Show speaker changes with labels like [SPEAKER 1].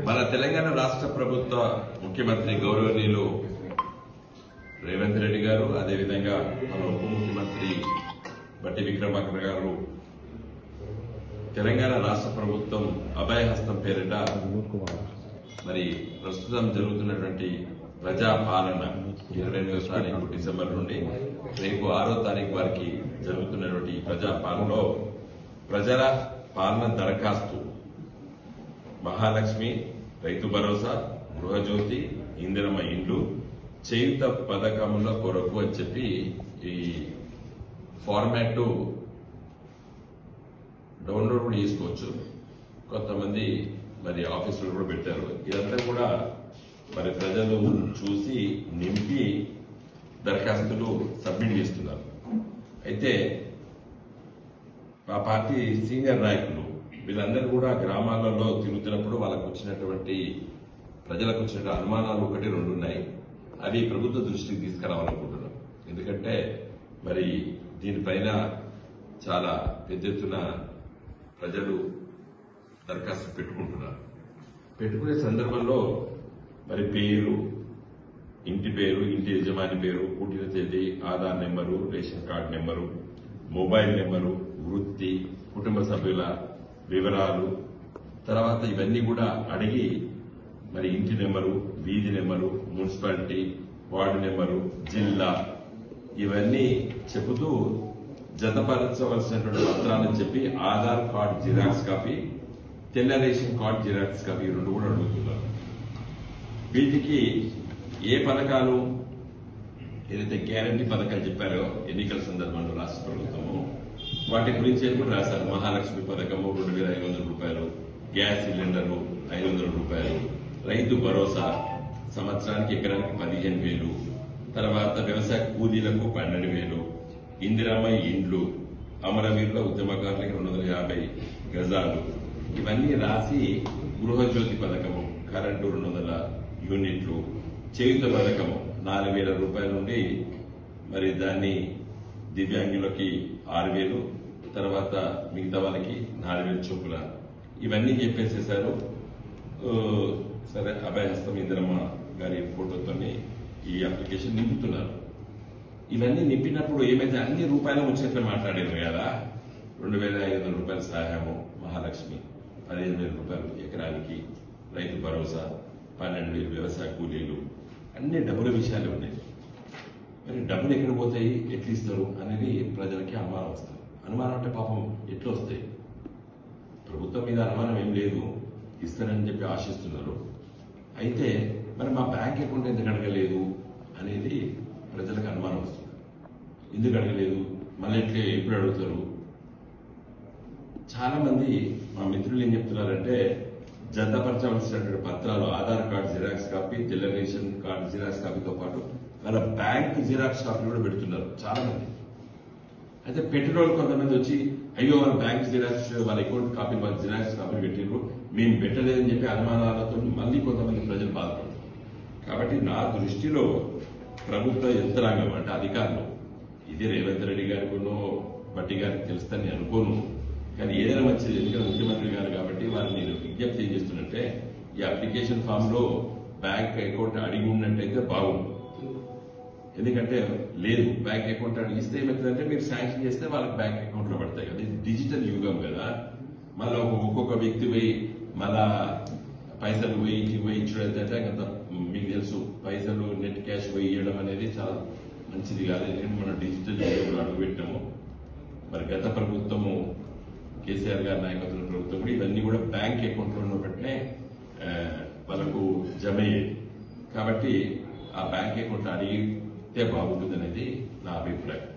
[SPEAKER 1] మన తెలంగాణ రాష్ట్ర ప్రభుత్వ ముఖ్యమంత్రి గౌరవనీయులు రేవంత్ రెడ్డి గారు, అదేవిధంగా మన ఉప ముఖ్యమంత్రి బట్టి విక్రమార్క గారు తెలంగాణ రాష్ట్ర ప్రభుత్వం అభయహస్తం పేరిట మరి ప్రస్తుతం జరుగుతున్నటువంటి ప్రజాపాలన 28వ తారీఖు డిసెంబర్ నుండి రేపు 6వ తారీఖు వరకు జరుగుతున్నటువంటి ఈ ప్రజాపాలనలో ప్రజల పాలన దరఖాస్తు మహాలక్ష్మి, రైతు భరోసా, గృహజ్యోతి, ఇందిరమ్మ ఇండ్లు, చేయుత పథకముల కొరకు అని చెప్పి ఈ ఫార్మాట్ డౌన్లోడ్ కూడా చేసుకోవచ్చు. కొంతమంది మరి ఆఫీసులు కూడా పెట్టారు. ఇదంతా కూడా మరి ప్రజలు చూసి నింపి దరఖాస్తులు సబ్మిట్ చేస్తున్నారు. అయితే మా పార్టీ సీనియర్ నాయకులు వీళ్ళందరూ కూడా గ్రామాలలో తిరుగుతున్నప్పుడు వాళ్ళకు వచ్చినటువంటి ప్రజలకు వచ్చిన అనుమానాలు 1-2 ఉన్నాయి. అవి ప్రభుత్వ దృష్టికి తీసుకురావాలనుకుంటున్నాం. ఎందుకంటే మరి దీనిపైన చాలా పెద్ద ఎత్తున ప్రజలు దరఖాస్తు పెట్టుకుంటున్నారు. పెట్టుకునే సందర్భంలో మరి పేరు, ఇంటి పేరు, ఇంటి యజమాని పేరు, పుట్టిన తేదీ, Aadhaar number, ration card number, mobile number, వృత్తి, కుటుంబ సభ్యుల వివరాలు, తర్వాత ఇవన్నీ కూడా అడిగి మరి ఇంటి నెంబరు, వీధి నెంబరు, మున్సిపాలిటీ, వార్డు నెంబరు, జిల్లా ఇవన్నీ చెబుతూ జతపరచవలసినటువంటి పత్రాలని చెప్పి ఆధార్ కార్డు జిరాక్స్ కాపీ, తెల్ల రేషన్ కార్డు జిరాక్స్ కాపీ 2 కూడా అడుగుతున్నారు. వీటికి ఏ పథకాలు ఏదైతే గ్యారంటీ పథకాలు చెప్పారో ఎన్నికల సందర్భంలో రాష్ట్ర ప్రభుత్వము వాటి గురించి కూడా రాశారు. మహాలక్ష్మి పథకము 2,500 రూపాయలు, గ్యాస్ సిలిండరు 500 రూపాయలు, రైతు భరోసా సంవత్సరానికి ఎకరానికి 15,000, తర్వాత వ్యవసాయ కూలీలకు 12,000, ఇందిరమ్మ ఇండ్లు, అమరవీరుల ఉద్యమకారులకు 250 గజాలు, ఇవన్నీ రాసి గృహజ్యోతి పథకము కరెంటు 200 యూనిట్లు, చేయుత పథకము 4,000 రూపాయల నుండి మరి దాన్ని దివ్యాంగులకి 6,000, తర్వాత మిగతా వాళ్ళకి 4,000 చొప్పున ఇవన్నీ చెప్పేసేసారు. సరే, అభయహస్తం ఇందిరమ్మ గారి ఫోటోతో ఈ అప్లికేషన్ నింపుతున్నారు. ఇవన్నీ నింపినప్పుడు ఏమైతే అన్ని రూపాయల ముచ్చట్లు మాట్లాడారు కదా. 2,500 రూపాయల సహాయము మహాలక్ష్మి, 15,000 రూపాయలు ఎకరానికి, రైతు భరోసా 12,000 వ్యవసాయ కూలీలు, అన్ని డబ్బుల విషయాలు ఉన్నాయి. మరి డబ్బులు ఎక్కడ పోతాయి, ఎట్లు ఇస్తారు అనేది ప్రజలకి అనుమానం వస్తుంది. అనుమానం అంటే పాపం ఎట్లు వస్తాయి? ప్రభుత్వం మీద అనుమానం ఏం లేదు, ఇస్తారని చెప్పి ఆశిస్తున్నారు. అయితే మరి మా బ్యాంక్ అకౌంట్ ఎందుకు అడగలేదు అనేది ప్రజలకు అనుమానం వస్తుంది. ఎందుకు అడగలేదు, మళ్ళీ ఎప్పుడు అడుగుతారు? చాలా మంది మా మిత్రులు ఏం చెప్తున్నారంటే జతపరచవలసినటువంటి పత్రాలు ఆధార్ కార్డు జిరాక్స్ కాపీ, తెల్ల రేషన్ కార్డు జిరాక్స్ కాపీతో పాటు వాళ్ళ బ్యాంక్ జిరాక్స్ కాపీ కూడా పెడుతున్నారు చాలా మంది. అయితే పెట్టిన వాళ్ళు కొంతమంది వచ్చి అయ్యో వాళ్ళ బ్యాంక్ జిరాక్స్, వాళ్ళ అకౌంట్ కాపీ, వాళ్ళ జిరాక్స్ కాపీ పెట్టిండ్రు, మేము పెట్టలేదని చెప్పి అనుమానాలతో మళ్ళీ కొంతమంది ప్రజలు బాధపడుతున్నారు. కాబట్టి నా దృష్టిలో ప్రభుత్వ యంత్రాంగం అంటే అధికారులు, ఇది రేవంత్ రెడ్డి గారికినో బట్టి గారికి తెలుస్తుందని అనుకోను, కానీ ఏదైనా మంచిది. ఎందుకంటే ముఖ్యమంత్రి గారు కాబట్టి వారిని నేను విజ్ఞప్తి ఏం చేస్తున్నట్టే ఈ అప్లికేషన్ ఫామ్ లో బ్యాంక్ అకౌంట్ అడిగి ఉన్నట్టయితే బాగుంటుంది. ఎందుకంటే లేదు, బ్యాంక్ అకౌంట్ అడిగిస్తే ఏమవుతుందంటే మీరు శాంక్షన్ చేస్తే వాళ్ళకి బ్యాంక్ అకౌంట్ లో పడతాయి కదా. ఇది డిజిటల్ యుగం కదా. మళ్ళీ ఒక్కొక్క వ్యక్తి పోయి మళ్ళా పైసలు పోయి ఇంటికి పోయి ఇచ్చడం ఏంటంటే అంత మీకు తెలుసు, పైసలు నెట్ క్యాష్ పోయి ఇవ్వడం అనేది చాలా మంచిది కాదు. ఎందుకంటే మనం డిజిటల్ యుగంలో అడుగుపెట్టాము. మరి గత ప్రభుత్వము కేసీఆర్ గారి నాయకత్వంలో ప్రభుత్వం కూడా ఇవన్నీ కూడా బ్యాంక్ అకౌంట్ లో పెట్టినే వాళ్ళకు జమ అయ్యేది. కాబట్టి ఆ బ్యాంక్ అకౌంట్ అడిగితే బాగుంటుంది అనేది నా అభిప్రాయం.